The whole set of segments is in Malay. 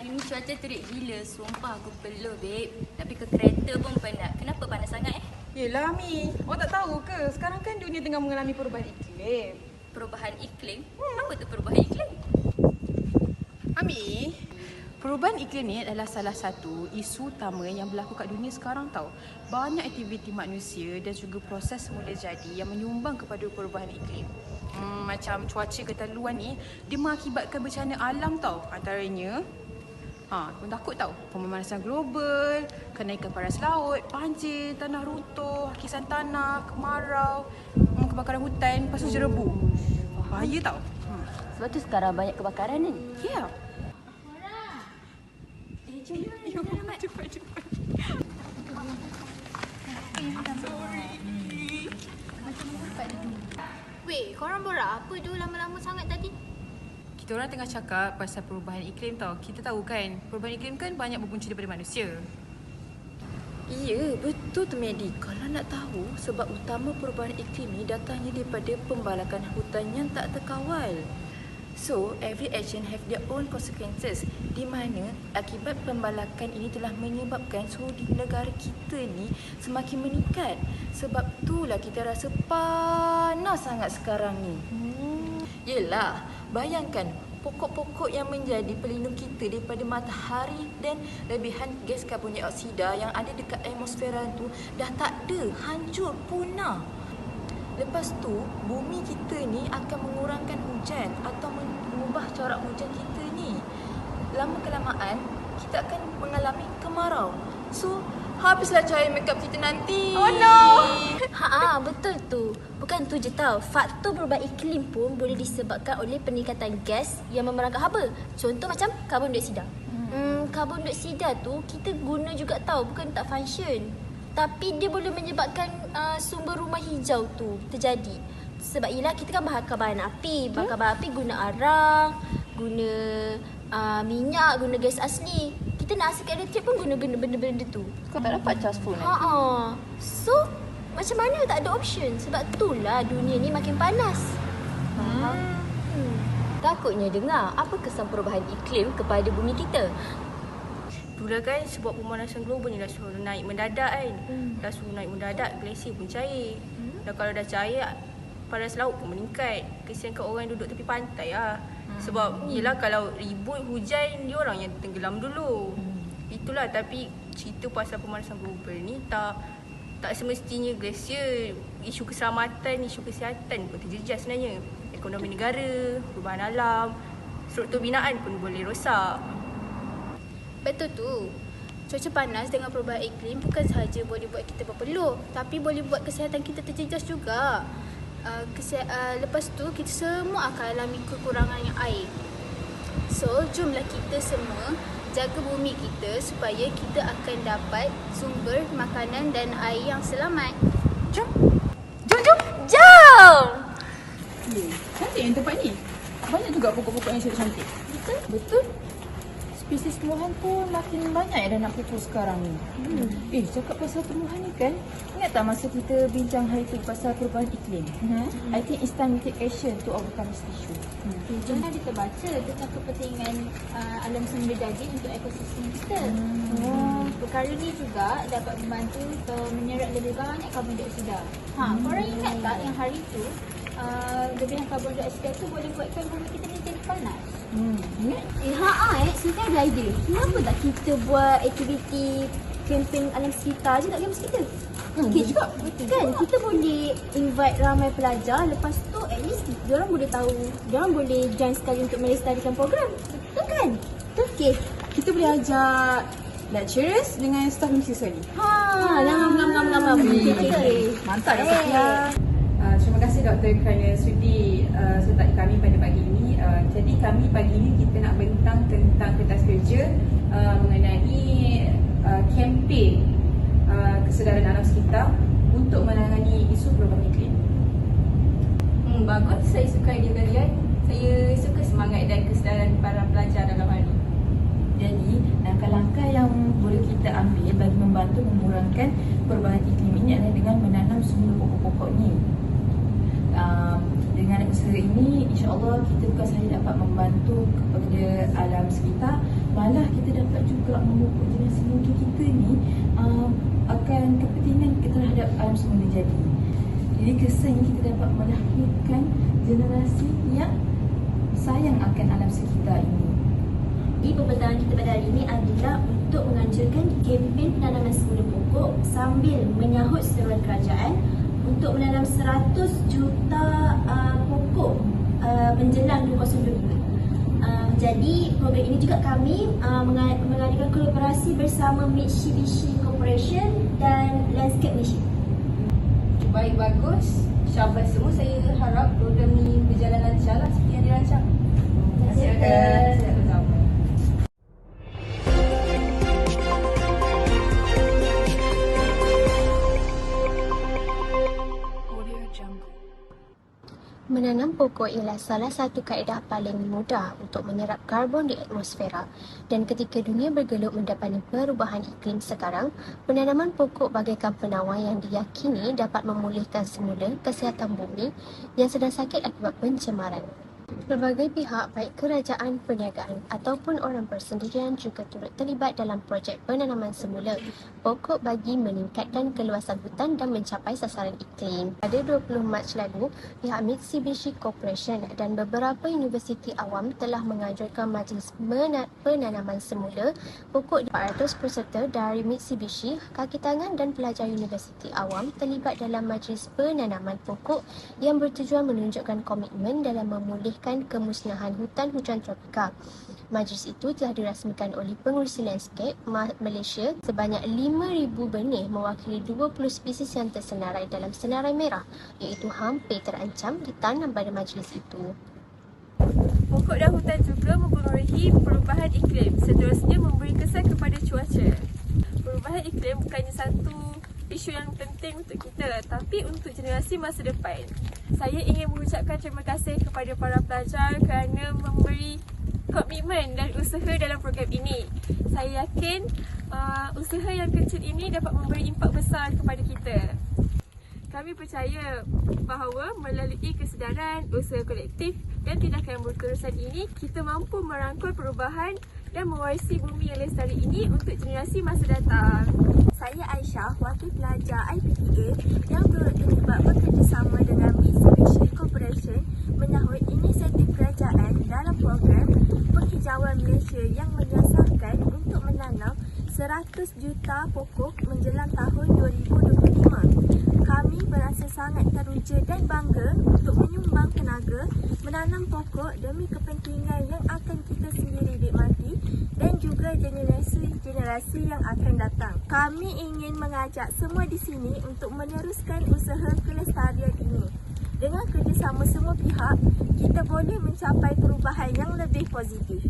Hari ni cuaca terik gila. Sumpah aku peluh, babe. Tapi ke kereta pun penat. Kenapa panas sangat Yelah Mi, awak tak tahu ke? Sekarang kan dunia tengah mengalami perubahan iklim. Perubahan iklim? Apa tu perubahan iklim? Ami, perubahan iklim ni adalah salah satu isu utama yang berlaku kat dunia sekarang tau. Banyak aktiviti manusia dan juga proses mula jadi yang menyumbang kepada perubahan iklim. Macam cuaca keterlaluan ni, dia mengakibatkan bencana alam tau. Antaranya, pun takut tau, pemanasan global, kenaikan paras laut, banjir, tanah runtuh, hakisan tanah, kemarau, kebakaran hutan, lepas tu jerebu. Bahaya tau. Sebab tu sekarang banyak kebakaran ni. Ya. Cepat. Weh, korang borak apa tu lama-lama sangat tadi? Kita orang tengah cakap pasal perubahan iklim tau. Kita tahu kan, perubahan iklim kan banyak berpunca daripada manusia. Ya, betul tu Medi. Kalau nak tahu, sebab utama perubahan iklim ni datangnya daripada pembalakan hutan yang tak terkawal. So, every action have their own consequences, di mana akibat pembalakan ini telah menyebabkan suhu di negara kita ni semakin meningkat. Sebab itulah kita rasa panas sangat sekarang ni. Yelah, bayangkan pokok-pokok yang menjadi pelindung kita daripada matahari dan lebihan gas karbon dioksida yang ada dekat atmosfera tu dah tak ada, hancur, punah. Lepas tu, bumi kita ni akan mengurangkan hujan atau mengubah corak hujan kita ni. Lama-kelamaan, kita akan mengalami kemarau. So, habislah cahaya makeup kita nanti. Oh no! Betul tu. Bukan tu je tau. Faktor perubahan iklim pun boleh disebabkan oleh peningkatan gas yang memerangkap haba. Contoh macam karbon dioksida. Karbon dioksida tu kita guna juga tau, bukan tak function. Tapi dia boleh menyebabkan sumber rumah hijau tu terjadi. Sebab ialah kita kan bakar bahan api. Bakar bahan api guna arang, guna minyak, guna gas asli. Kita nak hasilkan elektrik pun guna benda-benda tu. Kau tak dapat charge phone So, macam mana tak ada option? Sebab itulah dunia ni makin panas. Takutnya dengar apa kesan perubahan iklim kepada bumi kita. Itulah kan sebab pemanasan global ni dah suruh naik mendadak kan. Dah suruh naik mendadak, glasier pun cair. Dan kalau dah cair, paras laut pun meningkat. Kesian kat orang yang duduk tepi pantai lah. Sebab yelah kalau ribut hujan, dia orang yang tenggelam dulu. Itulah, tapi cerita pasal pemanasan global ni tak semestinya glasier. Isu keselamatan, isu kesihatan pun terjejas sebenarnya. Ekonomi negara, perubahan alam, struktur binaan pun boleh rosak. Betul tu. Cuaca panas dengan perubahan iklim bukan sahaja boleh buat kita berpeluh, tapi boleh buat kesihatan kita terjejas juga. Lepas tu kita semua akan alami kekurangan air. So, jomlah kita semua jaga bumi kita supaya kita akan dapat sumber makanan dan air yang selamat. Jom! Cantik yang tempat ni. Banyak juga pokok-pokok yang cantik. Betul. Spesies tumbuhan pun makin banyak yang dah nak pupus sekarang ni. Cakap pasal tumbuhan ni kan, ingat tak masa kita bincang hari tu pasal perubahan iklim? I think it's time we take action to overcome this issue. Jangan kita baca tentang kepentingan alam semula jadi untuk ekosistem kita. Perkara ni juga dapat membantu menyerap lebih banyak karbon dioksida. Korang ingat tak yang hari tu lebihan karbon dioksida tu boleh buatkan bumi kita ni jadi panas? Ingat? Kita ada idea. Kenapa tak kita buat aktiviti kempen alam sekitar je kat kampus kita? Kan kita boleh invite ramai pelajar, lepas tu at least diorang boleh tahu, diorang boleh join sekali untuk melestarikan program. Betul kan? Okey. Kita boleh ajak lecturers dengan staff misi sekali. Lama. Mantap dah Sofia. Terima kasih Dr. kerana sudi sertai kami pada pagi ini. Jadi kami pagi ini kita nak bentang tentang kertas kerja mengenai kempen kesedaran alam sekitar untuk menangani isu perubahan iklim. Bagus, saya suka idea kalian. Saya suka semangat dan kesedaran para pelajar dalam hal ini. Jadi, langkah-langkah yang boleh kita ambil bagi membantu mengurangkan perubahan iklim ini adalah dengan menanam semula pokok-pokok ni. Dengan usaha ini, insya-Allah kita bukan sahaja dapat membantu kepada alam sekitar, malah kita kelak memupuk generasi muda kita ni akan kepentingan kita terhadap alam semula jadi. Jadi kesannya kita dapat melahirkan generasi yang sayang akan alam sekitar ini. Jadi pembinaan kita pada hari ini adalah untuk menganjurkan kempen penanaman semula pokok sambil menyahut seruan kerajaan untuk menanam 100 juta pokok menjelang 2025. Jadi program ini juga kami mengadakan kolaborasi bersama Mitsubishi Corporation dan Landscape Nation. Baik, bagus. Syabas semua. Saya harap program ni berjalan lancar lah seperti yang dirancang. Silakan. Sama-sama. Menanam pokok ialah salah satu kaedah paling mudah untuk menyerap karbon di atmosfera, dan ketika dunia bergelut mendapati perubahan iklim sekarang, penanaman pokok bagaikan penawar yang diyakini dapat memulihkan semula kesihatan bumi yang sedang sakit akibat pencemaran. Pelbagai pihak baik kerajaan, perniagaan ataupun orang bersendirian juga turut terlibat dalam projek penanaman semula pokok bagi meningkatkan keluasan hutan dan mencapai sasaran iklim. Pada 20 Mac lalu, pihak Mitsubishi Corporation dan beberapa universiti awam telah menganjurkan majlis penanaman semula pokok. 400 peserta dari Mitsubishi, kaki tangan dan pelajar universiti awam terlibat dalam majlis penanaman pokok yang bertujuan menunjukkan komitmen dalam memulihkan kemusnahan hutan hujan tropika. Majlis itu telah dirasmikan oleh Pengurusi Landscape Malaysia sebanyak 5,000 benih mewakili 20 spesies yang tersenarai dalam senarai merah, iaitu hampir terancam ditanam pada majlis itu. Pokok dan hutan juga mempengaruhi perubahan iklim, seterusnya memberi kesan kepada cuaca. Perubahan iklim bukannya satu isu yang penting untuk kita, tapi untuk generasi masa depan. Saya ingin mengucapkan terima kasih kepada para pelajar kerana memberi komitmen dan usaha dalam program ini. Saya yakin usaha yang kecil ini dapat memberi impak besar kepada kita. Kami percaya bahawa melalui kesedaran, usaha kolektif dan tindakan yang berterusan ini, kita mampu merangkul perubahan dan mewarisi bumi yang lestari ini untuk generasi masa datang. Saya Aisyah, wakil pelajar IPTA yang turut terlibat bekerjasama dengan Mitsubishi Corporation menyahut inisiatif kerajaan dalam program penghijauan Malaysia yang menyasarkan untuk menanam 100 juta pokok menjelang tahun 2025. Kami berasa sangat teruja dan bangga untuk menyumbang tenaga menanam pokok demi kepentingan yang akan kita sendiri nikmati dan juga generasi yang akan datang. Kami ingin mengajak semua di sini untuk meneruskan usaha kelestarian ini. Dengan kerjasama semua pihak, kita boleh mencapai perubahan yang lebih positif.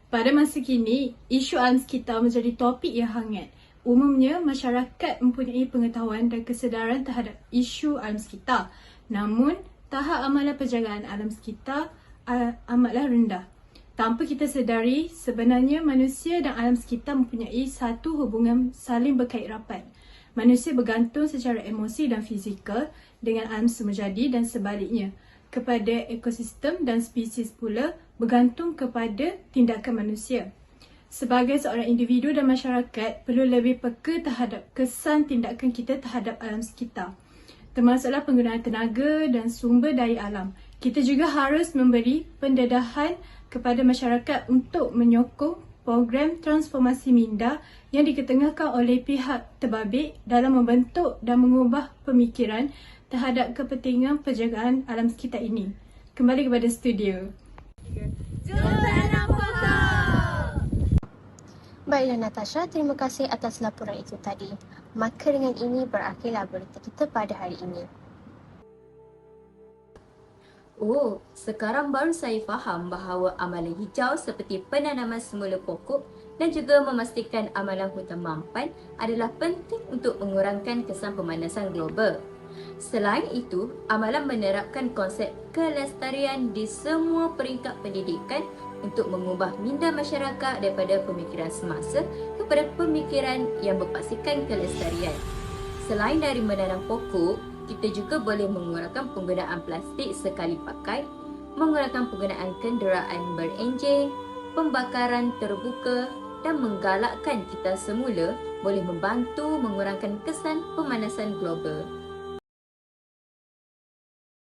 Pada masa kini, isu alam sekitar menjadi topik yang hangat. Umumnya, masyarakat mempunyai pengetahuan dan kesedaran terhadap isu alam sekitar. Namun, tahap amalan penjagaan alam sekitar amatlah rendah. Tanpa kita sedari, sebenarnya manusia dan alam sekitar mempunyai satu hubungan saling berkait rapat. Manusia bergantung secara emosi dan fizikal dengan alam semujadi dan sebaliknya. Kepada ekosistem dan spesies pula bergantung kepada tindakan manusia. Sebagai seorang individu dan masyarakat, perlu lebih peka terhadap kesan tindakan kita terhadap alam sekitar. Termasuklah penggunaan tenaga dan sumber daya alam. Kita juga harus memberi pendedahan kepada masyarakat untuk menyokong program transformasi minda yang diketengahkan oleh pihak terbabit dalam membentuk dan mengubah pemikiran terhadap kepentingan penjagaan alam sekitar ini. Kembali kepada studio. Baiklah Natasha, terima kasih atas laporan itu tadi. Maka dengan ini berakhirlah berita kita pada hari ini. Oh, sekarang baru saya faham bahawa amalan hijau seperti penanaman semula pokok dan juga memastikan amalan hutan mampan adalah penting untuk mengurangkan kesan pemanasan global. Selain itu, amalan menerapkan konsep kelestarian di semua peringkat pendidikan untuk mengubah minda masyarakat daripada pemikiran semasa kepada pemikiran yang berpaksikan kelestarian. Selain dari menanam pokok, kita juga boleh mengurangkan penggunaan plastik sekali pakai, mengurangkan penggunaan kenderaan berenjin, pembakaran terbuka dan menggalakkan kita semula boleh membantu mengurangkan kesan pemanasan global.